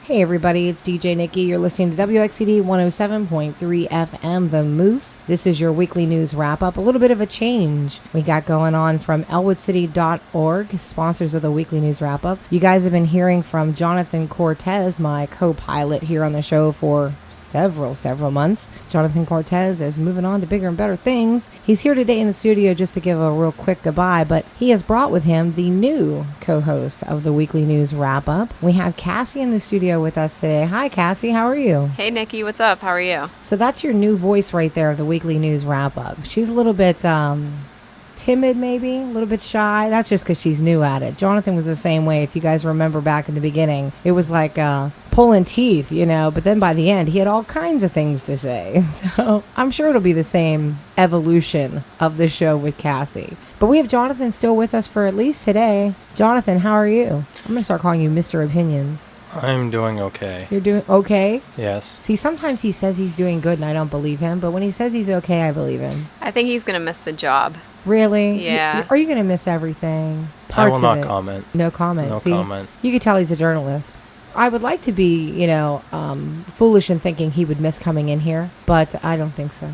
Hey everybody, it's DJ Nikki. You're listening to WXCD 107.3 FM, The Moose. This is your weekly news wrap-up. A little bit of a change we got going on from elwoodcity.org, sponsors of the weekly news wrap-up. You guys have been hearing from Jonathan Cortez, my co-pilot here on the show for several months. Jonathan Cortez is moving on to bigger and better things. He's here today in the studio just to give a real quick goodbye, but he has brought with him the new co-host of the weekly news wrap-up. We have Cassie in the studio with us today. Hi Cassie, how are you? Hey Nikki, what's up? How are you? So that's your new voice right there of the weekly news wrap-up. She's a little bit timid, maybe a little bit shy. That's just because she's new at it. Jonathan was the same way. If you guys remember back in the beginning, it was like pulling teeth, but then by the end he had all kinds of things to say. So I'm sure it'll be the same evolution of the show with Cassie. But we have Jonathan still with us for at least today. Jonathan, how are you? I'm gonna start calling you Mr. Opinions. I'm doing okay. You're doing okay? Yes. See, sometimes he says he's doing good and I don't believe him, but when he says he's okay, I believe him. I think he's going to miss the job. Really? Yeah. Are you going to miss everything? I will not of it? comment. No comment. No See, comment. You could tell he's a journalist. I would like to be, foolish in thinking he would miss coming in here, but I don't think so.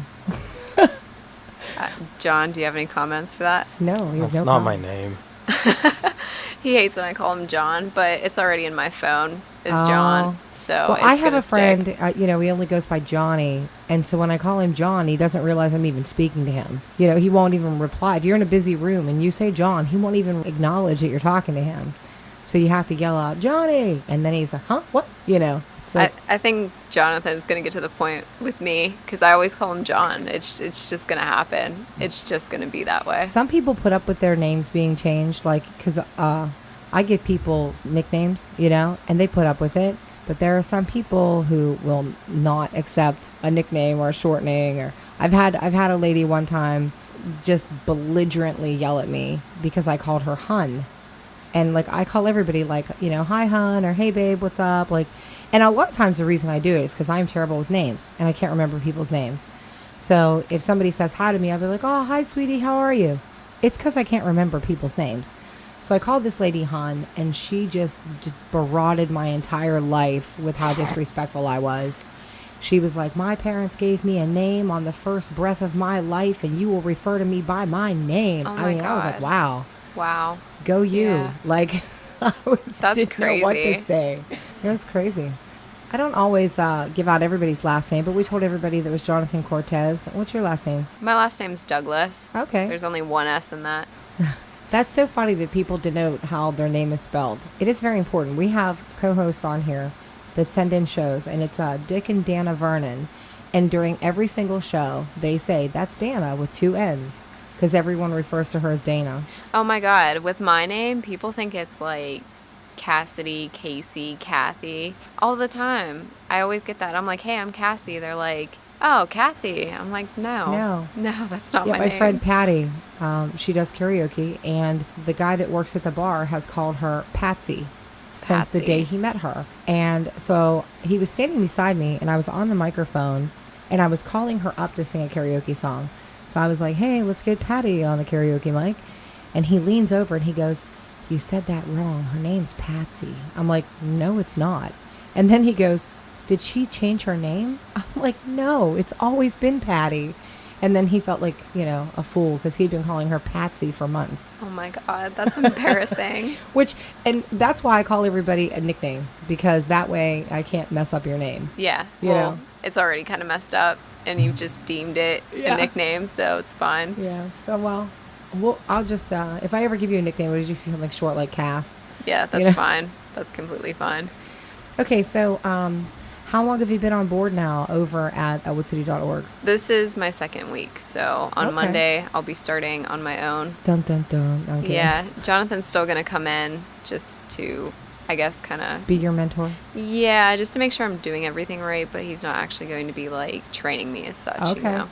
John, do you have any comments for that? No, you have That's no not my comment. name. He hates when I call him John, but it's already in my phone. It's John. So Well, it's I have gonna a friend, stick. he only goes by Johnny, and so when I call him John, he doesn't realize I'm even speaking to him. He won't even reply. If you're in a busy room and you say John, he won't even acknowledge that you're talking to him. So you have to yell out, Johnny! And then he's like, huh? What? It's like, I think Jonathan's going to get to the point with me because I always call him John. It's just going to happen. It's just going to be that way. some people put up with their names being changed, because I give people nicknames, and they put up with it. But there are some people who will not accept a nickname or a shortening. Or I've had a lady one time just belligerently yell at me because I called her Hun. And I call everybody hi Hun or hey babe, what's up? And a lot of times the reason I do it is because I'm terrible with names and I can't remember people's names. So if somebody says hi to me, I'll be like, oh, hi sweetie, how are you? It's because I can't remember people's names. So I called this lady Hun, and she just berated my entire life with how disrespectful I was. She was like, my parents gave me a name on the first breath of my life, and you will refer to me by my name. Oh my I was like, God. wow. Wow. Go you. Yeah. That's Didn't know what to crazy. say. It was crazy. I don't always give out everybody's last name, but we told everybody that was Jonathan Cortez. What's your last name? My last name's Douglas. Okay. There's only one S in that. That's so funny that people denote how their name is spelled. It is very important. We have co-hosts on here that send in shows, and it's Dick and Dana Vernon. And during every single show, they say, that's Dana with 2 N's, because everyone refers to her as Dana. Oh my God. With my name, people think it's like Cassidy, Casey, Kathy. All the time. I always get that. I'm like, hey, I'm Cassie. They're like, oh, Kathy. I'm like, no. No, that's not Yeah, my my name. friend Patty, she does karaoke, and the guy that works at the bar has called her Patsy since the Patsy. day he met her. And so he was standing beside me, and I was on the microphone, and I was calling her up to sing a karaoke song. So I was like, hey, let's get Patty on the karaoke mic. And he leans over and he goes, you said that wrong. Her name's Patsy. I'm like, no, it's not. And then he goes, did she change her name? I'm like, no, it's always been Patty. And then he felt like, a fool because he'd been calling her Patsy for months. Oh my God. That's embarrassing. And that's why I call everybody a nickname, because that way I can't mess up your name. Yeah. You Well, know. it's already kind of messed up and you've just deemed it Yeah. a nickname, so it's fine. Yeah, so I'll just, if I ever give you a nickname, would you see something short like Cass? Yeah, that's You know? fine. That's completely fine. Okay, so how long have you been on board now over at elwoodcity.org? This is my second week, so on Okay. Monday I'll be starting on my own. Dun, dun, dun. Okay. Yeah, Jonathan's still going to come in just to, I guess, kind of, Be your mentor? yeah, just to make sure I'm doing everything right, but he's not actually going to be, training me as such, Okay.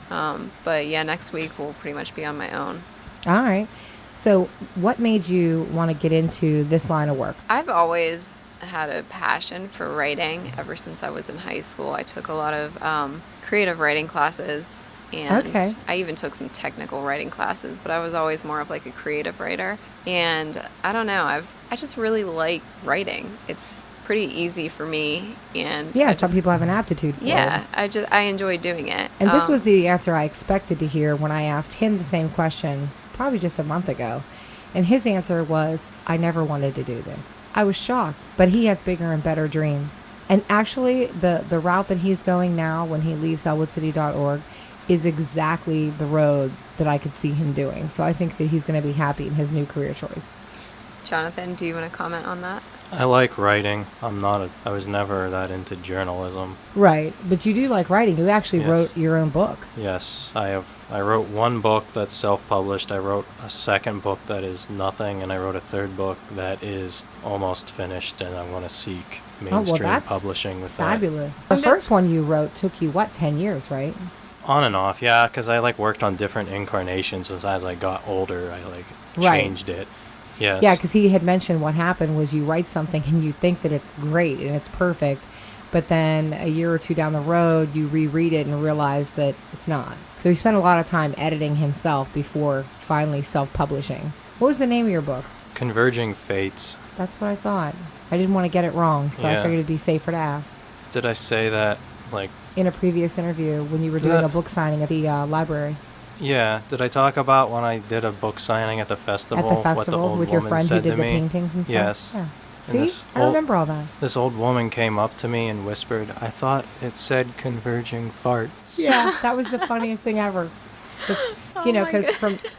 But yeah, next week we'll pretty much be on my own. All right. So what made you want to get into this line of work? I've always had a passion for writing ever since I was in high school. I took a lot of creative writing classes, and Okay. I even took some technical writing classes, but I was always more of like a creative writer. And I don't know, I just really like writing. It's pretty easy for me, and Yeah, I some just- people have an aptitude for it. Yeah, I enjoy doing it. And this was the answer I expected to hear when I asked him the same question probably just a month ago. And his answer was, I never wanted to do this. I was shocked, but he has bigger and better dreams. And actually, the route that he's going now when he leaves elwoodcity.org is exactly the road that I could see him doing. So I think that he's going to be happy in his new career choice. Jonathan, do you want to comment on that? I like writing. I was never that into journalism. Right. But you do like writing. You actually Yes. wrote your own book. Yes, I wrote one book that's self-published. I wrote a second book that is nothing, and I wrote a third book that is almost finished, and I want to seek mainstream that's publishing with Fabulous. The Okay. first one you wrote took you, 10 years, right? that. On and off, yeah, because I worked on different incarnations as I got older. I Right. changed it. Yes. Yeah, because he had mentioned what happened was you write something and you think that it's great and it's perfect, but then a year or two down the road, you reread it and realize that it's not. So he spent a lot of time editing himself before finally self-publishing. What was the name of your book? Converging Fates. That's what I thought. I didn't want to get it wrong, so I Yeah. figured it'd be safer to ask. Did I say that? In a previous interview when you were doing That- a book signing at the library. Yeah. Did I talk about when I did a book signing at the festival? At the What the festival old with your woman friend who said did to the me? paintings and stuff? Yes. Yeah. And See? this I old- remember all that. This old woman came up to me and whispered, "I thought it said converging farts." Yeah, that was the funniest thing ever. It's, Oh my because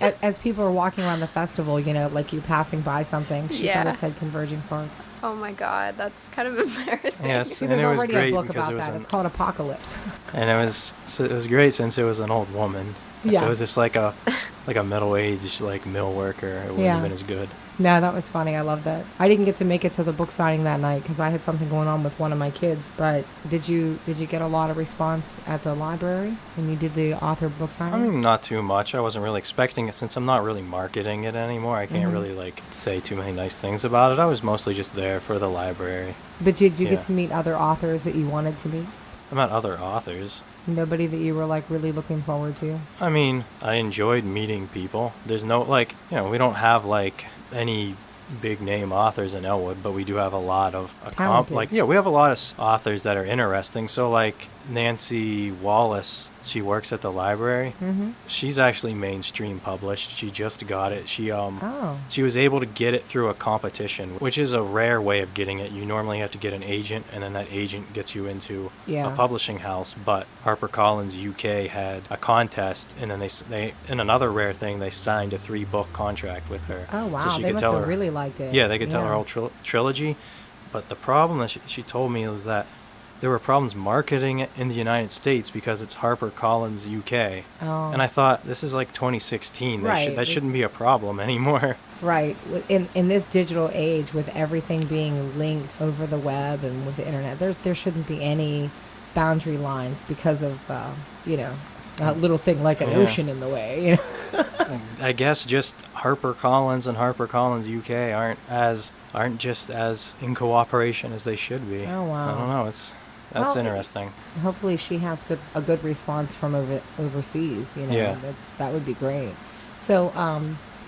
God. as people are walking around the festival, like you're passing by something, she thought Yeah. it said converging farts. Oh my God, that's kind of embarrassing. Yes. See, And there's it was already a great book because about it was that. an- It's called Apocalypse. And it was great since it was an old woman. If Yeah. it was just like a middle-aged mill worker, it wouldn't Yeah. have been as good. No, that was funny. I love that. I didn't get to make it to the book signing that night because I had something going on with one of my kids. But did you get a lot of response at the library when you did the author book I signing? mean, not too much. I wasn't really expecting it since I'm not really marketing it anymore. I can't Mhm. really say too many nice things about it. I was mostly just there for the library. But did you Yeah. get to meet other authors that you wanted to meet? I met other authors. Nobody that you were really looking forward to? I mean, I enjoyed meeting people. There's no we don't have any big name authors in Elwood, but we do have a lot of Talented. we have a lot of authors that are interesting. So Nancy Wallace, she works at the library. Mm-hmm. She's actually mainstream published. She just got it. She Oh. she was able to get it through a competition, which is a rare way of getting it. You normally have to get an agent, and then that agent gets you into Yeah. a publishing house. But HarperCollins UK had a contest, and then they in another rare thing, they signed a 3-book contract with her. Oh, wow. So she They could must tell have her, really liked it. yeah, they could tell her Yeah. whole trilogy. But the problem that she told me was that there were problems marketing it in the United States because it's HarperCollins UK. Oh. And I thought, this is 2016. Right. That shouldn't be a problem anymore. Right. In this digital age, with everything being linked over the web and with the internet, there shouldn't be any boundary lines because of, a little thing like an Yeah. ocean in the way. I guess just HarperCollins and HarperCollins UK aren't just as in cooperation as they should be. Oh, wow. I don't know. That's Well, interesting. Hopefully she has a good response from overseas. Yeah. That would be great. So,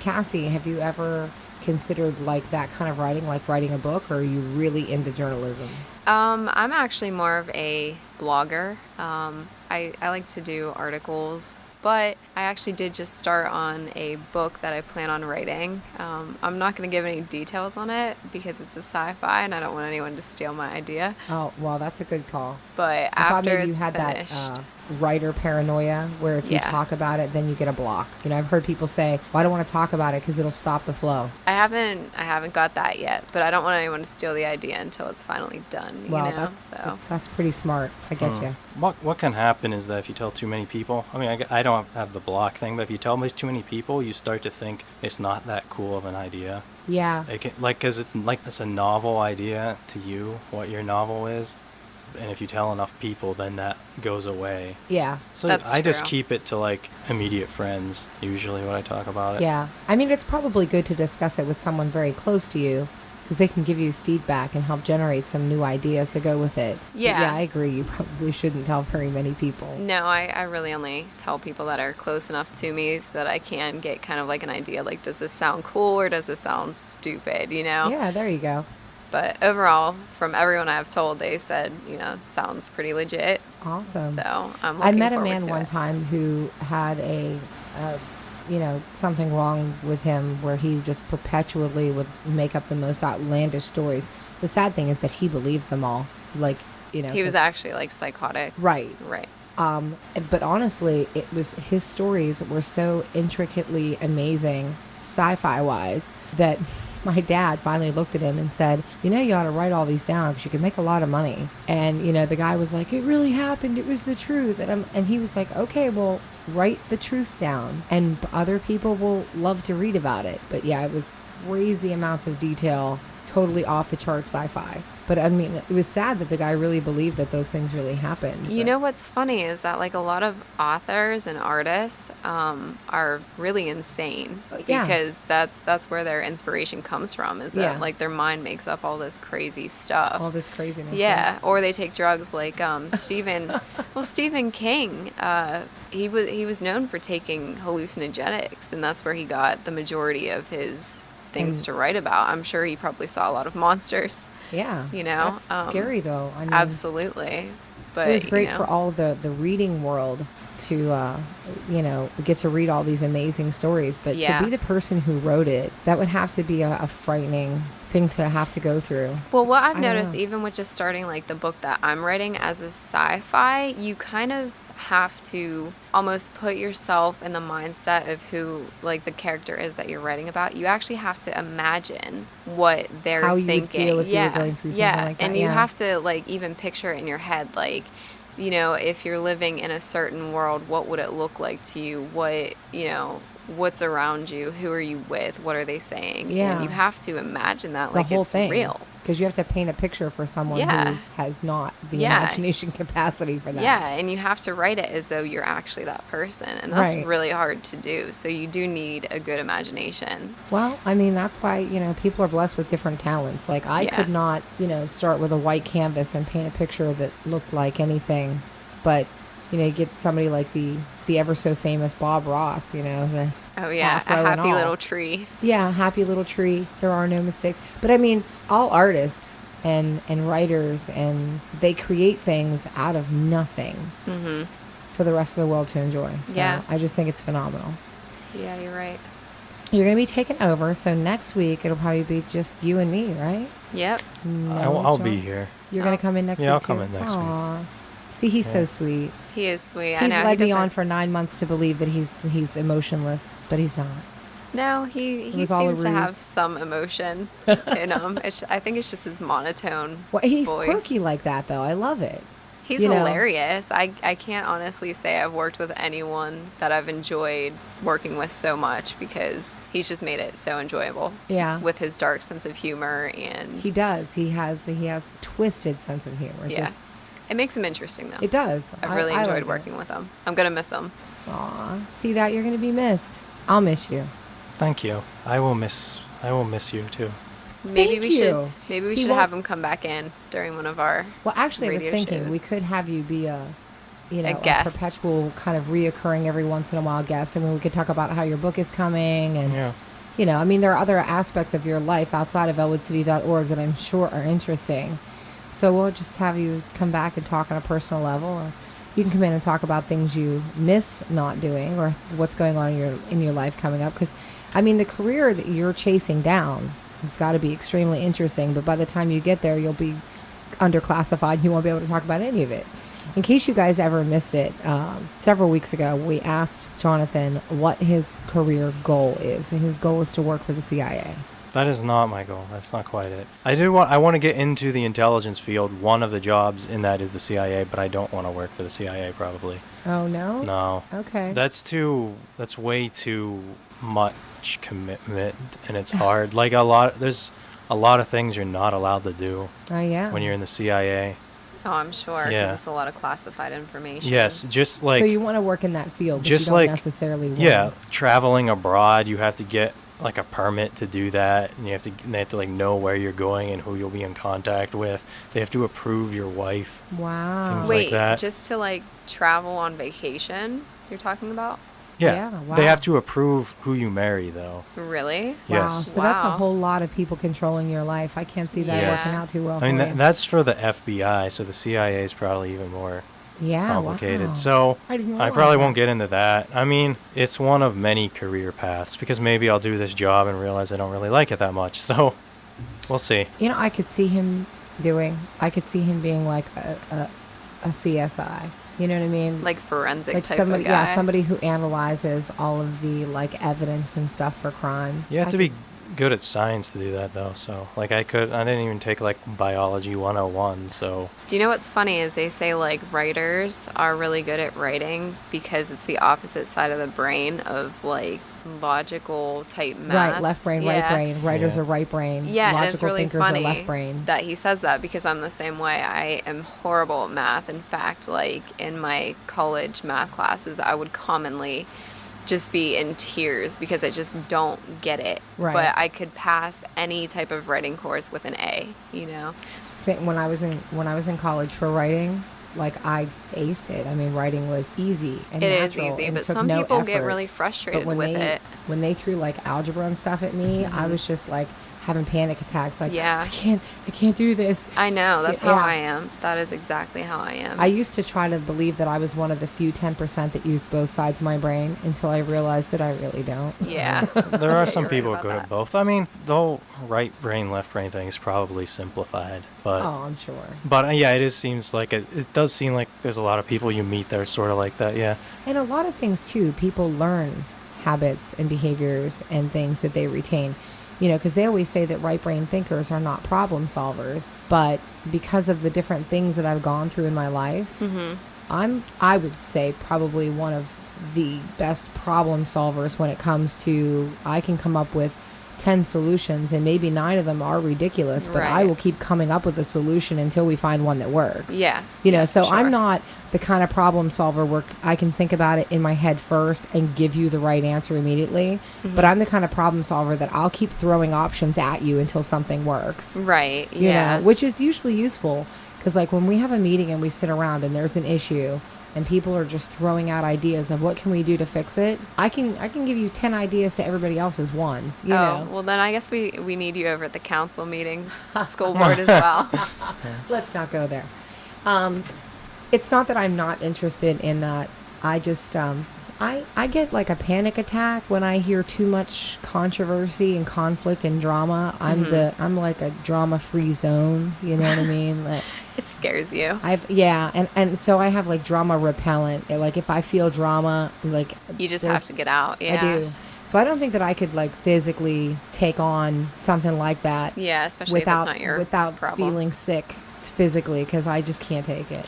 Cassie, have you ever considered that kind of writing, like writing a book, or are you really into journalism? I'm actually more of a blogger. I like to do articles, but I actually did just start on a book that I plan on writing. I'm not going to give any details on it because it's a sci-fi and I don't want anyone to steal my idea. Oh, well, that's a good call. But I thought after maybe you it's had finished, that writer paranoia where if you Yeah. talk about it, then you get a block. I've heard people say, well, I don't want to talk about it because it'll stop the flow. I haven't got that yet, but I don't want anyone to steal the idea until it's finally done. Well, so that's pretty smart. I get you. What can happen is that if you tell too many people, I mean, I don't have the block thing, but if you tell too many people, you start to think it's not that cool of an idea. Yeah. Because it's a novel idea to you, what your novel is. And if you tell enough people, then that goes away. Yeah. So That's I just true. keep it to immediate friends, usually, when I talk about it. Yeah. I mean, it's probably good to discuss it with someone very close to you because they can give you feedback and help generate some new ideas to go with it. But Yeah. yeah, I agree. You probably shouldn't tell very many people. no, I really only tell people that are close enough to me so that I can get kind of an idea, does this sound cool or does this sound stupid, Yeah, there you go. But overall, from everyone I've told, they said, sounds pretty legit. Awesome. So I'm I looking met a forward man to one it. time who had something wrong with him where he just perpetually would make up the most outlandish stories. The sad thing is that he believed them all. Like, He was 'cause- actually like psychotic. right. Right. But honestly, it was his stories were so intricately amazing, sci-fi wise, that my dad finally looked at him and said, you ought to write all these down because you could make a lot of money. And the guy was like, it really happened. It was the truth. And he was like, okay, well, write the truth down, and other people will love to read about it. But yeah, it was crazy amounts of detail, totally off the chart sci-fi. But I mean, it was sad that the guy really believed that those things really happened. You But- know what's funny is that like a lot of authors and artists are really insane Yeah. because that's where their inspiration comes from. Is that Yeah. like their mind makes up all this crazy stuff. all this craziness. Yeah, or they take drugs like Stephen King. He was known for taking hallucinogenics, and that's where he got the majority of his things And- to write about. I'm sure he probably saw a lot of monsters. Yeah. That's scary though. I mean, Absolutely, but it was great you for know, all the reading world to get to read all these amazing stories. But Yeah. to be the person who wrote it, that would have to be a frightening thing to have to go through. Well, what I've I don't noticed, know. even with just starting like the book that I'm writing as a sci-fi, you kind of have to almost put yourself in the mindset of who like the character is that you're writing about. You actually have to imagine what they're How you would thinking. feel if you were yeah, going through something yeah, like that, and you yeah. have to like even picture it in your head, like. If you're living in a certain world, what would it look like to you? What's around you? Who are you with? What are they saying? Yeah. And you have to imagine that The like whole it's thing. real. Because you have to paint a picture for someone Yeah. who has not the Yeah. imagination capacity for that. Yeah, and you have to write it as though you're actually that person, and that's Right. really hard to do. So you do need a good imagination. Well, I mean, that's why, people are blessed with different talents. Like, I Yeah. could not, start with a white canvas and paint a picture that looked like anything. But, you get somebody like the ever so famous Bob Ross, the Oh yeah, a Afro and happy all. little tree. Yeah, happy little tree. There are no mistakes. But I mean, all artists and writers, and they create things out of nothing for the rest of the world to enjoy. So Yeah. I just think it's phenomenal. Yeah, you're right. You're going to be taking over, so next week it'll probably be just you and me, right? Yep. No, I'll John? be here. You're going to come in next week. Yeah, I'll too? come in next week. Aw. See, he's so Yeah. sweet. He is sweet. I He's know. led he me on doesn't- for 9 months to believe that he's emotionless, but he's not. No, he was all a seems to have ruse. some emotion in him. I think it's just his monotone Well, he's voice. quirky like that, though. I love it. He's you know. hilarious. I can't honestly say I've worked with anyone that I've enjoyed working with so much because he's just made it so enjoyable. Yeah. With his dark sense of humor and He does. He has twisted sense of humor. yeah. Just, It makes him interesting though. it does. I've really I enjoyed like it. working with him. I'm gonna miss him. Aw, see that you're going to be missed. I'll miss you. Thank you. I will miss you too. Maybe Thank we you. should He should won't- have him come back in during one of our Well, actually, I was radio thinking we shows. could have you be a guest. perpetual kind of reoccurring every once in a while guest. I mean, we could talk about how your book is coming, and Yeah. I mean, there are other aspects of your life outside of elwoodcity.org that I'm sure are interesting. So we'll just have you come back and talk on a personal level, or you can come in and talk about things you miss not doing, or what's going on in your life coming up. Because, I mean, the career that you're chasing down has got to be extremely interesting. But by the time you get there, you'll be underclassified. You won't be able to talk about any of it. In case you guys ever missed it, several weeks ago, we asked Jonathan what his career goal is. And his goal is to work for the CIA. That is not my goal. That's not quite it. I want to get into the intelligence field. One of the jobs in that is the CIA, but I don't want to work for the CIA probably. Oh, no? No. Okay. That's way too much commitment, and it's hard. There's a lot of things you're not allowed to do Oh, yeah. when you're in the CIA. Oh, I'm sure because Yeah. it's a lot of classified information. Yes, just like so you want to work in that field, but just you don't like- necessarily want yeah, traveling abroad, you have to get like a permit to do that, and they have to like know where you're going and who you'll be in contact with. They have to approve your wife. Wow. Things like Wait, that. just to like travel on vacation? You're talking about? Yeah. Yeah, wow. They have to approve who you marry, though. Really? Wow. Yes. So that's a Wow. whole lot of people controlling your life. I can't see that Yeah. working out too well. I mean, for you. that's for the FBI, so the CIA is probably even more yeah, complicated. wow. So I didn't I realize probably that. won't get into that. I mean, it's one of many career paths because maybe I'll do this job and realize I don't really like it that much. So we'll see. You know, I could see him doing. I could see him being like a CSI. You know what I mean? Like forensic like type somebody, of guy. yeah, somebody who analyzes all of the like evidence and stuff for crimes. You have I to could- be good at science to do that, though. So, like, I didn't even take like biology 101. So, Do you know what's funny is they say like writers are really good at writing because it's the opposite side of the brain of like logical type math. Right, left brain, right brain. Writers Yeah. are right brain. Yeah, Logical and it's really thinkers funny are left brain. that he says that because I'm the same way. I am horrible at math. In fact, like in my college math classes, I would commonly just be in tears because I just don't get it. Right. But I could pass any type of writing course with an A, you know? When I was in college for writing, like I aced it. I mean, writing was easy and It is natural easy, and but took some no people get effort. really But frustrated when with they it. when they threw like algebra and stuff at me, I was just like having panic attacks. Like, Yeah. I can't do this. I know, that's Yeah. how I am. That is exactly how I am. I used to try to believe that I was one of the few 10% that used both sides of my brain until I realized that I really don't. yeah. there are some You're right people about good that. at both. I mean, the whole right brain, left brain thing is probably simplified, but. Oh, I'm sure. But yeah, seems like it does seem like there's a lot of people you meet that are sort of like that. Yeah. And a lot of things too, people learn habits and behaviors and things that they retain. You know, because they always say that right brain thinkers are not problem solvers, but because of the different things that I've gone through in my life, I would say probably one of the best problem solvers when it comes to I can come up with 10 solutions and maybe 9 of them are ridiculous, but I Right. will keep coming up with a solution until we find one that works. Yeah. You know, Yeah, so sure. I'm not the kind of problem solver where I can think about it in my head first and give you the right answer immediately. Mm-hmm. But I'm the kind of problem solver that I'll keep throwing options at you until something works. Right. You Yeah. know, which is usually useful because like when we have a meeting and we sit around and there's an issue and people are just throwing out ideas of what can we do to fix it, I can give you 10 ideas to everybody else's one. You Oh, know, well then I guess we need you over at the council meetings, school board as well. let's not go there. It's not that I'm not interested in that. I just I get like a panic attack when I hear too much controversy and conflict and drama. I'm like a drama free zone. You know what I mean? Like, It scares you. and so I have like drama repellent. Like if I feel drama, like You just have there's- to get out. Yeah. I do. So I don't think that I could like physically take on something like that Yeah, especially without if it's not your without problem. feeling sick physically because I just can't take it.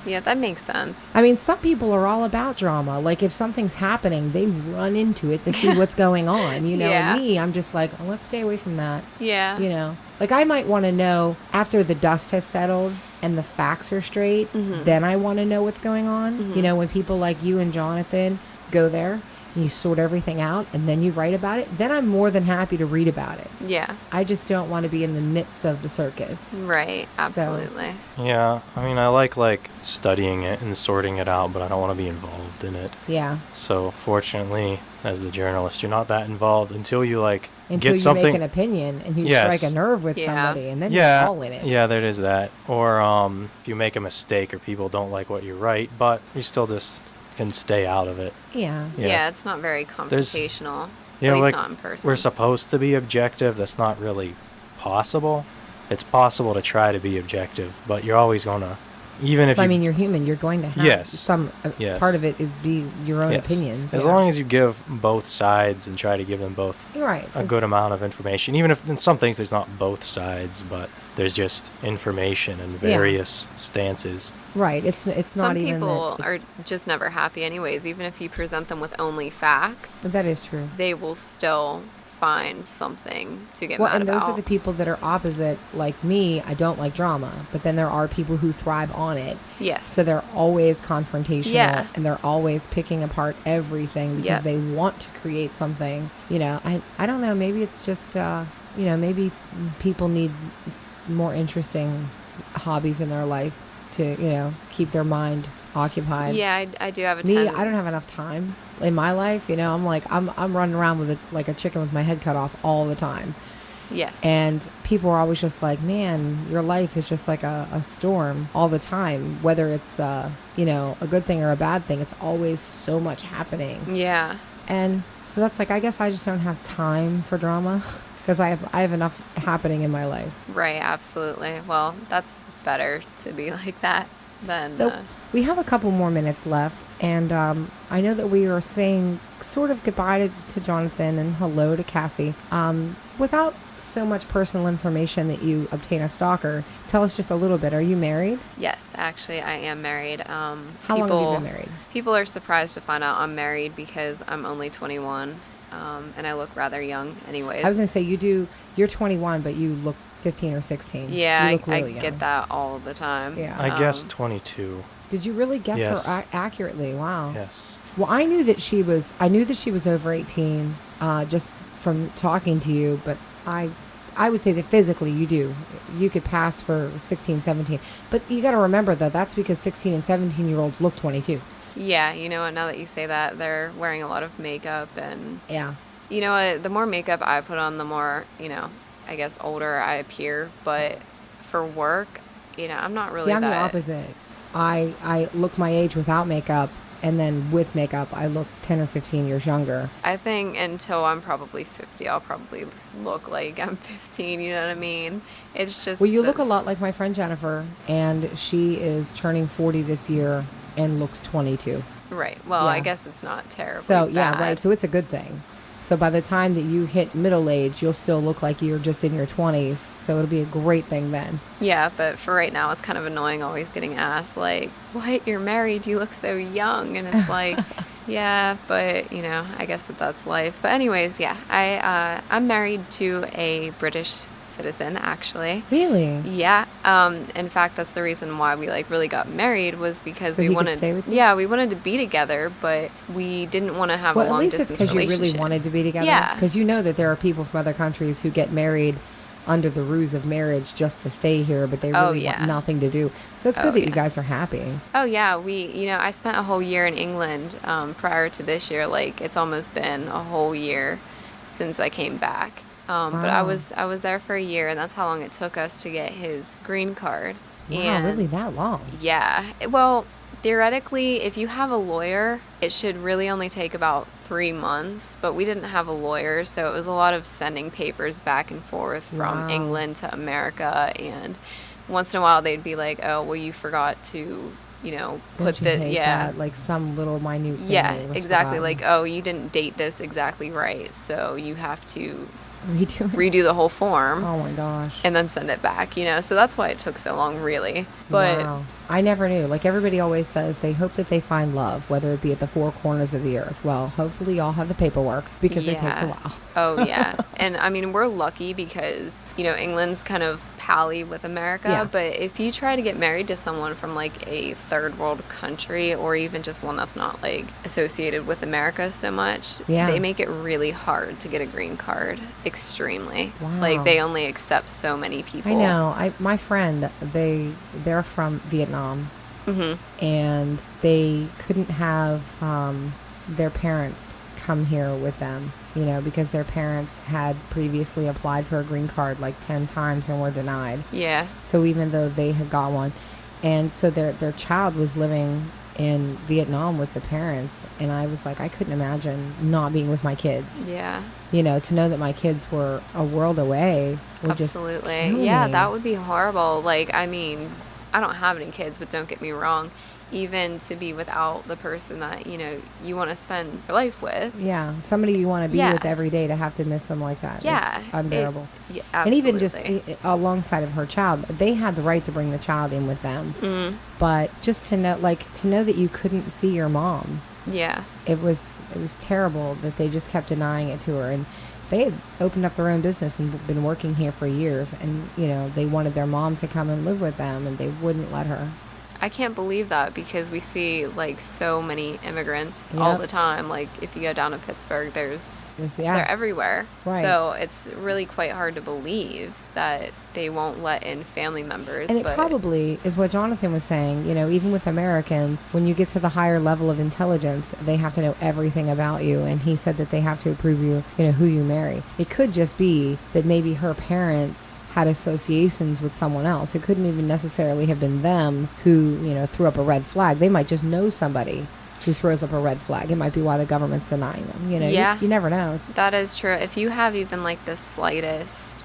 Yeah, that makes sense. I mean, some people are all about drama. Like if something's happening, they run into it to see what's going on. You know, Yeah. and me, I'm just like, oh, let's stay away from that. Yeah. You know, like I might want to know after the dust has settled and the facts are straight, then I want to know what's going on. You know, when people like you and Jonathan go there and you sort everything out and then you write about it, then I'm more than happy to read about it. Yeah. I just don't want to be in the midst of the circus. Right. Absolutely. Yeah. I mean, I like studying it and sorting it out, but I don't want to be involved in it. Yeah. So fortunately, as the journalist, you're not that involved until you like Until get you something. make an opinion and you Yes. strike a nerve with Yeah. somebody and then Yeah, you're all in it. yeah, there is that. Or if you make a mistake or people don't like what you write, but you still just can stay out of it. Yeah. Yeah. It's not very There's- confrontational. You at know, least like not in person. we're supposed to be objective. That's not really possible. It's possible to try to be objective, but you're always gonna, even if But, you. I mean, you're human. You're going to have Yes. some Yes. part of it is be your own yes. opinions. As yeah. long as you give both sides and try to give them both You're right. a good amount of information, even if in some things there's not both sides, but there's just information and Yeah. various stances. Right. It's Some not even people that are it's- just never happy anyways. Even if you present them with only facts, That is true. they will still find something to get Well, mad and about. those are the people that are opposite. Like me, I don't like drama, but then there are people who thrive on it. Yes. So they're always confrontational Yeah. and they're always picking apart everything because Yeah. they want to create something. You know, I don't know. Maybe it's just, you know, maybe people need more interesting hobbies in their life to, you know, keep their mind occupied. Yeah, I do have a Me, ten- I don't have enough time. in my life, I'm like, I'm running around with like a chicken with my head cut off all the time. Yes. And people are always just like, man, your life is just like a storm all the time. Whether it's, a good thing or a bad thing, it's always so much happening. Yeah. And so that's like, I guess I just don't have time for drama because I have enough happening in my life. Right. Absolutely. Well, that's better to be like that than. So we have a couple more minutes left. And I know that we are saying sort of goodbye to Jonathan and hello to Cassie. Without so much personal information that you obtain a stalker, tell us just a little bit. Are you married? Yes, actually, I am married. How long have you been married? People are surprised to find out I'm married because I'm only 21, and I look rather young anyways. I was going to say, you're 21, but you look 15 or 16. Yeah, you look I really young. get that all the time. Yeah. I guessed 22. Did you really guess Yes. her accurately? Wow. Yes. Well, I knew that she was over 18, just from talking to you, but I would say that physically you could pass for 16, 17. But you got to remember that that's because 16 and 17-year-olds look 22. Yeah, you know what, now that you say that, they're wearing a lot of makeup and, Yeah. you know what, the more makeup I put on, the more, I guess older I appear. But for work, I'm not really See, I'm that. the opposite. I look my age without makeup, and then with makeup, I look 10 or 15 years younger. I think until I'm probably 50, I'll probably look like I'm 15, you know what I mean? It's just... Well, you look a lot like my friend Jennifer, and she is turning 40 this year and looks 22. Right. Well, Yeah. I guess it's not terribly So, bad. yeah, right. So it's a good thing. So by the time that you hit middle age, you'll still look like you're just in your 20s. So it'll be a great thing then. Yeah, but for right now, it's kind of annoying always getting asked, like, what, you're married, you look so young. And it's like, yeah, but, I guess that's life. But anyways, yeah, I'm married to a British citizen, actually. Really? Yeah. In fact, that's the reason why we really got married, was because So we he could wanted, stay with you? yeah, we wanted to be together, but we didn't want to have Well, a at long least it's distance because you relationship. really wanted to be together. Yeah. Because you know that there are people from other countries who get married under the ruse of marriage just to stay here, but they Oh, really yeah. want nothing to do. So it's good Oh, that you yeah. guys are happy. Oh yeah, I spent a whole year in England prior to this year. It's almost been a whole year since I came back. But I Wow. was there for a year, and that's how long it took us to get his green card. Wow, And really that long? yeah, well, theoretically, if you have a lawyer, it should really only take about 3 months. But we didn't have a lawyer, so it was a lot of sending papers back and forth from Wow. England to America. And once in a while, they'd be like, "Oh, well, you forgot to." Don't Put you the hate yeah that? Like some little minute thing yeah that was exactly, forgotten. oh, you didn't date this exactly right, so you have to Redo it? redo the whole form Oh my gosh. and then send it back, so that's why it took so long, really. But Wow. I never knew. Like everybody always says, they hope that they find love, whether it be at the four corners of the earth. Well, hopefully y'all have the paperwork because it takes a Yeah. while. Oh yeah. And I mean, we're lucky because England's kind of pally with America. Yeah. But if you try to get married to someone from a third world country, or even just one that's not associated with America so much, Yeah. they make it really hard to get a green card. Extremely. Wow. They only accept so many people. I know. My friend, they're from Vietnam, and they couldn't have their parents come here with them, because their parents had previously applied for a green card 10 times and were denied. Yeah. So even though they had got one, and so their child was living in Vietnam with the parents, and I was like, I couldn't imagine not being with my kids. Yeah. To know that my kids were a world away would Absolutely. just kill Yeah, me. that would be horrible. I mean, I don't have any kids, but don't get me wrong. Even to be without the person that, you want to spend your life with. Yeah, somebody you want to be Yeah. with every day, to have to miss them like that. Yeah. Is unbearable. Yeah, And absolutely. even just alongside of her child, they had the right to bring the child in with them. But just to know that you couldn't see your mom, Yeah. it was terrible that they just kept denying it to her. And they had opened up their own business and been working here for years, and they wanted their mom to come and live with them, and they wouldn't let her. I can't believe that because we see like so many immigrants all Yep. the time. Like if you go down to Pittsburgh, Yeah. they're everywhere. Right. So it's really quite hard to believe that they won't let in family members. And it but probably is what Jonathan was saying. You know, even with Americans, when you get to the higher level of intelligence, they have to know everything about you. And he said that they have to approve you, who you marry. It could just be that maybe her parents had associations with someone else. It couldn't even necessarily have been them who, threw up a red flag. They might just know somebody who throws up a red flag. It might be why the government's denying them. Yeah. You never know. that is true. If you have even like the slightest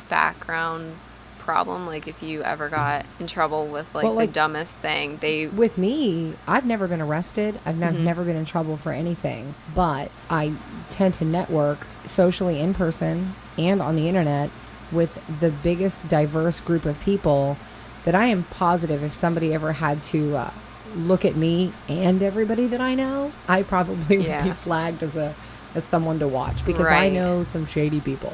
background problem, like if you ever got in trouble with like Well, the like- dumbest thing, they With me, I've never been arrested. I've Mm-hmm. never been in trouble for anything. But I tend to network socially in person and on the internet with the biggest diverse group of people that I am positive if somebody ever had to look at me and everybody that I know, I probably would Yeah. be flagged as someone to watch because I Right. know some shady people.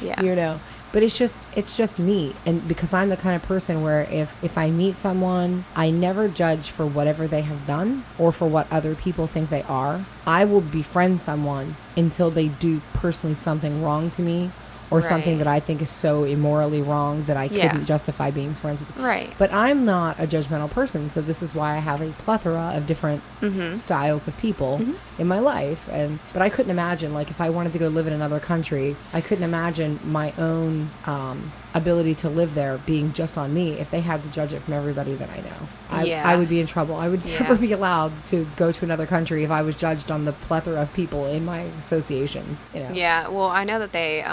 Yeah. But it's just me, and because I'm the kind of person where if I meet someone, I never judge for whatever they have done or for what other people think they are. I will befriend someone until they do personally something wrong to me or something Right. that I think is so immorally wrong that I Yeah. couldn't justify being friends with. Right. But I'm not a judgmental person, so this is why I have a plethora of different styles of people in my life. But I couldn't imagine, like, if I wanted to go live in another country, I couldn't imagine my own ability to live there being just on me if they had to judge it from everybody that I know. Yeah. I would be in trouble. I would Yeah. never be allowed to go to another country if I was judged on the plethora of people in my associations. Yeah, well, I know that they,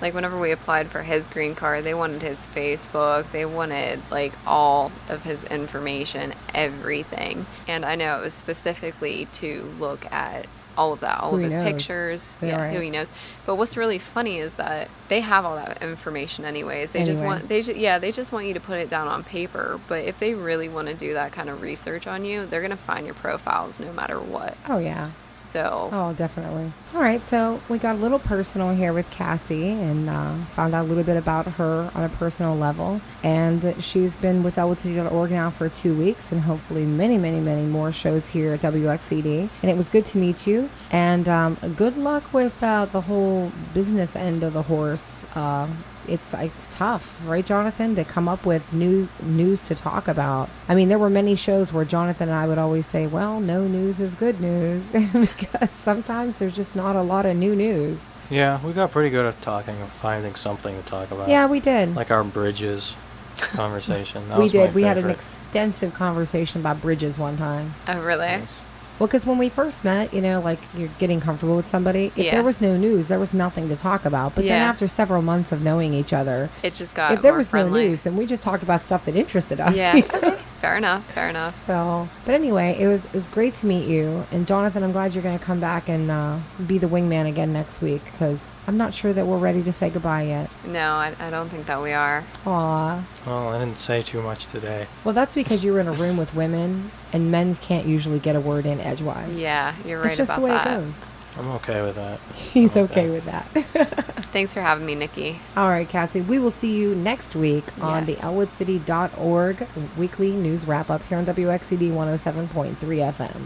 like, whenever we applied for his green card, they wanted his Facebook, they wanted, like, all of his information, everything. And I know it was specifically to look at all of that, all Who of he his knows. pictures, Yeah, right. who he knows. But what's really funny is that they have all that information anyways. They just Anyway. want, they just want you to put it down on paper. But if they really want to do that kind of research on you, they're going to find your profiles no matter what. Oh, yeah. So, Oh, definitely. All right, so we got a little personal here with Cassie and found out a little bit about her on a personal level. And she's been with elwoodcity.org now for 2 weeks and hopefully many, many, many more shows here at WXED. And it was good to meet you. And good luck with the whole business end of the horse. It's tough, right, Jonathan, to come up with new news to talk about. I mean, there were many shows where Jonathan and I would always say, well, no news is good news, because sometimes there's just not a lot of new news. Yeah, we got pretty good at talking and finding something to talk about. Yeah, we did. Like our bridges conversation. That We was my did. We had an favorite. extensive conversation about bridges one time. oh, really? Yes. Well, because when we first met, like you're getting comfortable with somebody. If Yeah. there was no news, there was nothing to talk about. But then Yeah. after several months of knowing each other, It just got if there more was friendly. no news, then we just talked about stuff that interested us. Yeah. Okay. Fair enough. Fair enough. So, but anyway, it was great to meet you. And Jonathan, I'm glad you're going to come back and be the wingman again next week, because I'm not sure that we're ready to say goodbye yet. No, I don't think that we are. Aw. Well, I didn't say too much today. Well, that's because you were in a room with women, and men can't usually get a word in edgewise. Yeah, you're right It's just about the way that. it goes. I'm okay with that. He's I'm okay with that. Thanks for having me, Nikki. All right, Cassie. We will see you next week on the Yes. elwoodcity.org weekly news wrap up here on WXCD 107.3 FM.